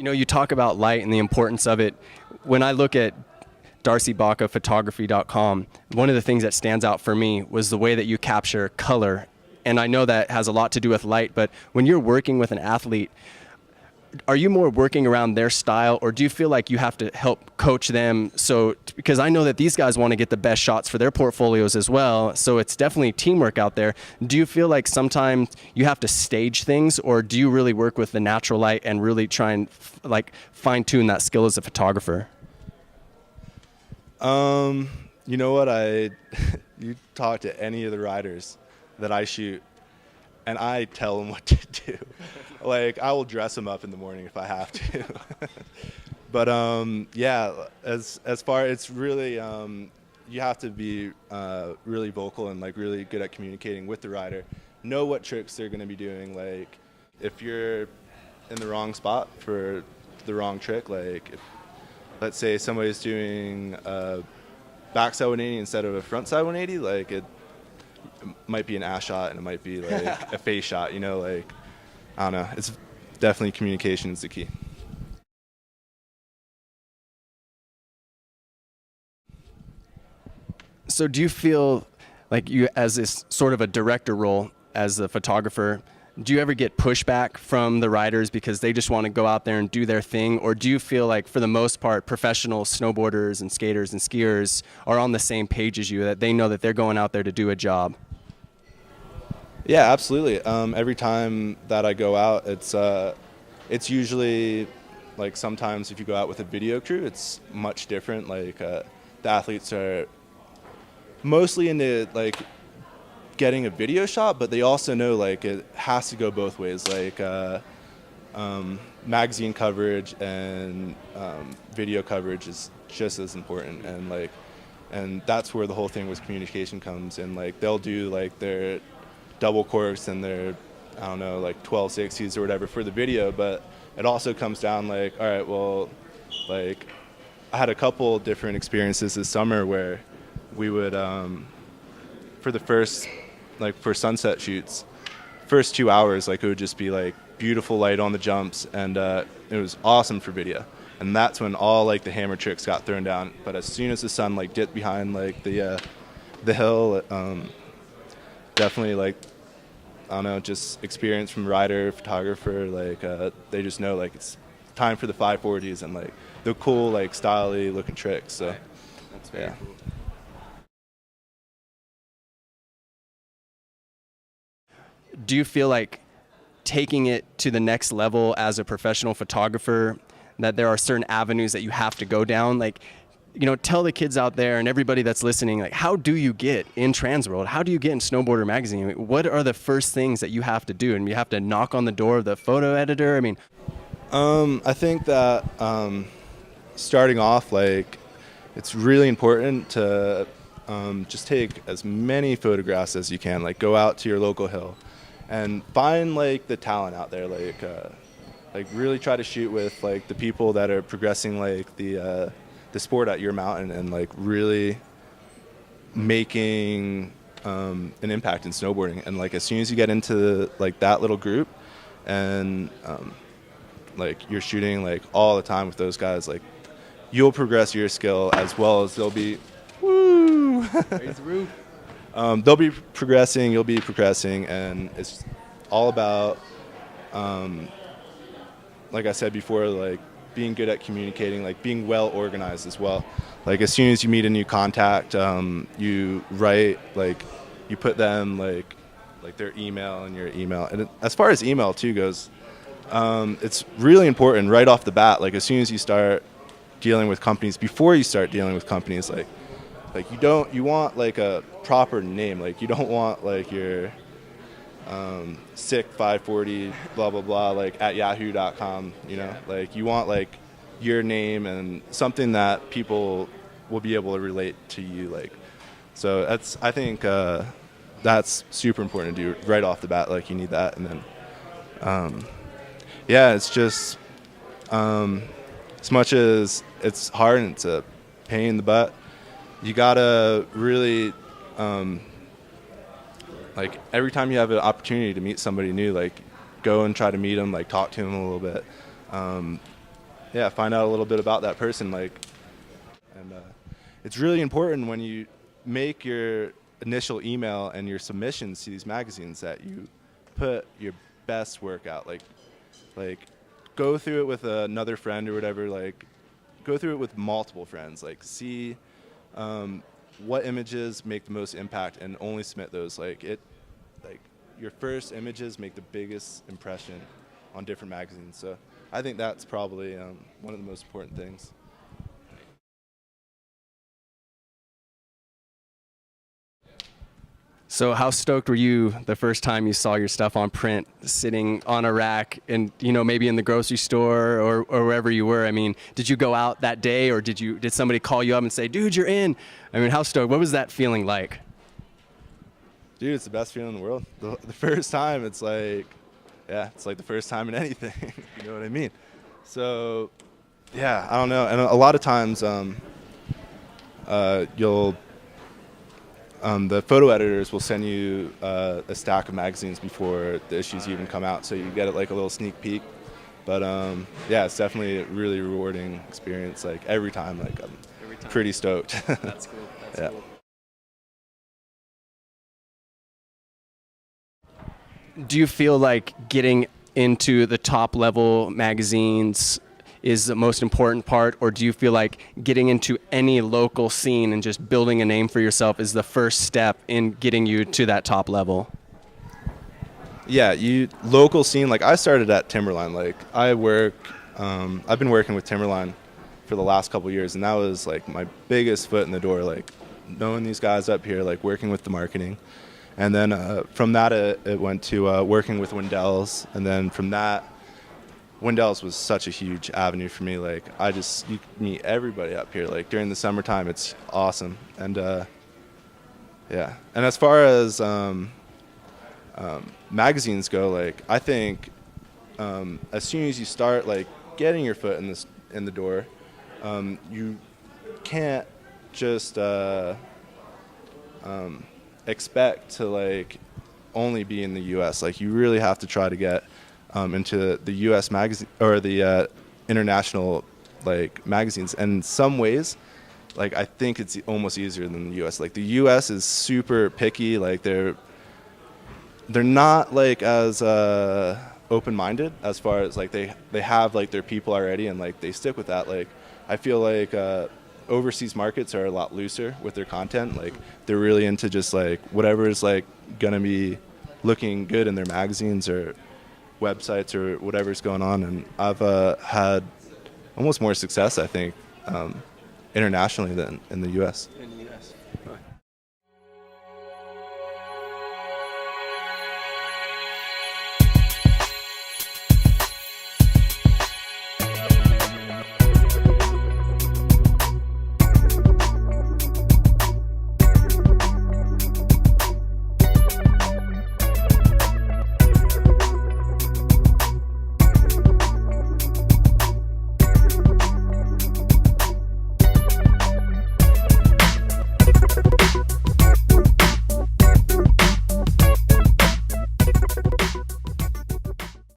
You know, you talk about light and the importance of it. When I look at Darcy Bacha photography.com, one of the things that stands out for me was the way that you capture color. And I know that has a lot to do with light, but when you're working with an athlete, are you more working around their style, or do you feel like you have to help coach them? So, because I know that these guys want to get the best shots for their portfolios as well, so it's definitely teamwork out there. Do you feel like sometimes you have to stage things, or do you really work with the natural light and really try and like fine tune that skill as a photographer? You know what, you talk to any of the riders that I shoot, and I tell them what to do. Like, I will dress them up in the morning if I have to. But yeah, as far, it's really you have to be really vocal and like really good at communicating with the rider. Know what tricks they're going to be doing. Like, if you're in the wrong spot for the wrong trick, like if, let's say somebody's doing a backside 180 instead of a frontside 180, like it might be an ass shot and it might be like a face shot, you know, like, I don't know. It's definitely communication is the key. So do you feel like you, as this sort of a director role as a photographer, do you ever get pushback from the riders because they just want to go out there and do their thing? Or do you feel like, for the most part, professional snowboarders and skaters and skiers are on the same page as you, that they know that they're going out there to do a job? Yeah, absolutely. Every time that I go out, it's usually, like, sometimes if you go out with a video crew, it's much different. Like, the athletes are mostly into, like, getting a video shot, but they also know, like, it has to go both ways. Like, magazine coverage and video coverage is just as important. And that's where the whole thing with communication comes in. Like, they'll do, like, their double corks and their, I don't know, like 1260s or whatever for the video, but it also comes down like, all right, well, like, I had a couple different experiences this summer where we would, for the first, like, for sunset shoots, first 2 hours, like, it would just be like beautiful light on the jumps, and it was awesome for video. And that's when all, like, the hammer tricks got thrown down. But as soon as the sun, like, dipped behind, like, the hill, definitely, like, I don't know, just experience from rider, photographer, like, they just know, like, it's time for the 540s and, like, the cool, like, styly looking tricks. So, That's very cool. Do you feel like taking it to the next level as a professional photographer, that there are certain avenues that you have to go down? Like, you know, tell the kids out there and everybody that's listening, like, how do you get in Transworld? How do you get in Snowboarder Magazine? I mean, what are the first things that you have to do? And you have to knock on the door of the photo editor? I mean, I think that starting off, like, it's really important to just take as many photographs as you can. Like, go out to your local hill and find, like, the talent out there. Like really try to shoot with, like, the people that are progressing, like, the sport at your mountain, and, like, really making an impact in snowboarding. And, like, as soon as you get into, like, that little group and like, you're shooting, like, all the time with those guys, like, you'll progress your skill as well as they'll be woo raise the roof. they'll be progressing, you'll be progressing, and it's all about like I said before, like, being good at communicating, like, being well organized as well. Like, as soon as you meet a new contact, you write, like, you put them, like their email in your email. And as far as email too goes, it's really important right off the bat. Like, as soon as you start dealing with companies, before you start dealing with companies, like you want, like, a proper name. Like, you don't want, like, your sick 540 blah blah blah, like, at yahoo.com, you know. Like, you want, like, your name and something that people will be able to relate to you. Like, so I think that's super important to do right off the bat. Like, you need that. And then yeah, it's just as much as it's hard and it's a pain in the butt, you gotta really like, every time you have an opportunity to meet somebody new, like, go and try to meet them, like, talk to them a little bit. yeah, find out a little bit about that person. Like, and it's really important when you make your initial email and your submissions to these magazines that you put your best work out. Like go through it with another friend or whatever. Like, go through it with multiple friends. Like, see what images make the most impact and only submit those. Like your first images make the biggest impression on different magazines. So I think that's probably one of the most important things. So how stoked were you the first time you saw your stuff on print sitting on a rack and, maybe in the grocery store or wherever you were? I mean, did you go out that day or did somebody call you up and say, dude, you're in? I mean, how stoked? What was that feeling like? Dude, it's the best feeling in the world. The first time, it's like the first time in anything. You know what I mean? So, yeah, I don't know. And a lot of times you'll the photo editors will send you a stack of magazines before the issues even come out, so you get it like a little sneak peek. But yeah, it's definitely a really rewarding experience. Like every time, I'm pretty stoked. That's cool. That's cool. Do you feel like getting into the top level magazines is the most important part, or do you feel like getting into any local scene and just building a name for yourself is the first step in getting you to that top level? Yeah, local scene. Like, I started at Timberline. Like, I've been working with Timberline for the last couple of years, and that was like my biggest foot in the door. Like, knowing these guys up here, like working with the marketing, and then from that it went to working with Wendell's, and then from that, Wendell's was such a huge avenue for me. Like, you meet everybody up here. Like, during the summertime, it's awesome. And yeah. And as far as magazines go, like, I think as soon as you start like getting your foot in the door, you can't just expect to like only be in the U.S. Like, you really have to try to get into the U.S. magazine or the international like magazines. And in some ways, like, I think it's almost easier than the U.S. Like, the U.S. is super picky. Like, they're not like as open-minded as far as like they have like their people already, and like they stick with that. Like, I feel like overseas markets are a lot looser with their content. Like, they're really into just like whatever is like gonna be looking good in their magazines or websites or whatever's going on. And I've had almost more success, I think, internationally than in the U.S. In the